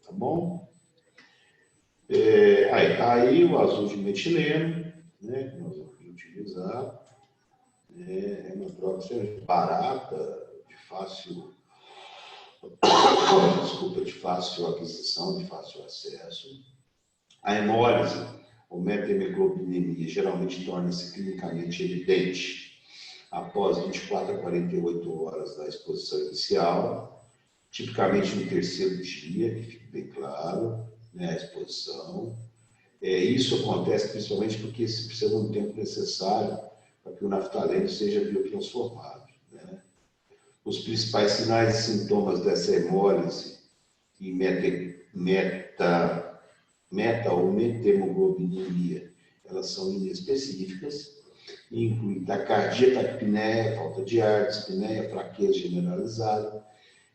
Speaker 1: tá bom? Aí está aí o azul de metileno, né, que nós vamos utilizar. É uma droga barata, de fácil, de fácil aquisição, de fácil acesso. A hemólise, ou metemoglobinemia, geralmente torna-se clinicamente evidente após 24 a 48 horas da exposição inicial, tipicamente no terceiro dia, que fica bem claro, né, a exposição. Isso acontece principalmente porque se precisa de um tempo necessário para que o naftaleno seja biotransformado, né? Os principais sinais e sintomas dessa hemólise e meta ou metemoglobinemia, elas são inespecíficas e incluem taquicardia, taquipneia, falta de ar, dispneia, fraqueza generalizada,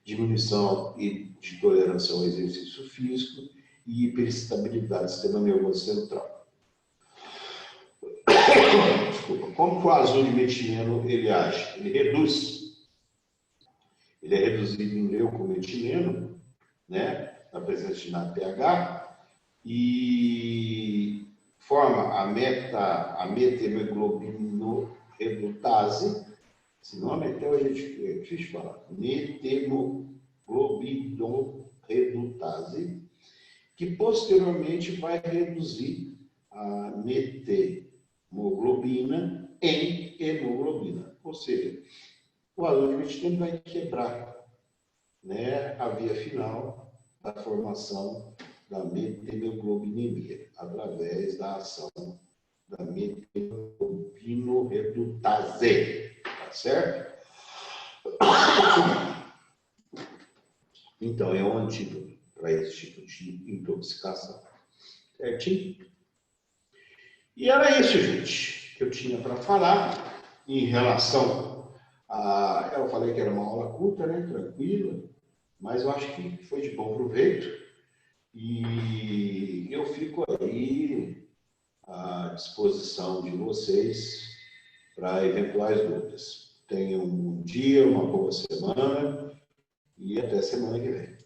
Speaker 1: diminuição de tolerância ao exercício físico e hiperestabilidade do sistema nervoso central. Desculpa. Como que o azul de metileno ele age? Ele reduz. Ele é reduzido em leucometileno, né, na presença de NADPH, e forma a metemoglobinorredutase. Esse nome até hoje é difícil de falar. Metemoglobinorredutase, que posteriormente vai reduzir a metemoglobina em hemoglobina. Ou seja, o azul de metileno vai quebrar, né, a via final da formação da metemoglobinemia, através da ação da metemoglobinorredutase. Tá certo? Então, é um antídoto para esse tipo de intoxicação. Certinho? E era isso, gente, que eu tinha para falar em relação a... Eu falei que era uma aula curta, né? Tranquila, mas eu acho que foi de bom proveito. E eu fico aí à disposição de vocês para eventuais dúvidas. Tenham um bom dia, uma boa semana e até semana que vem.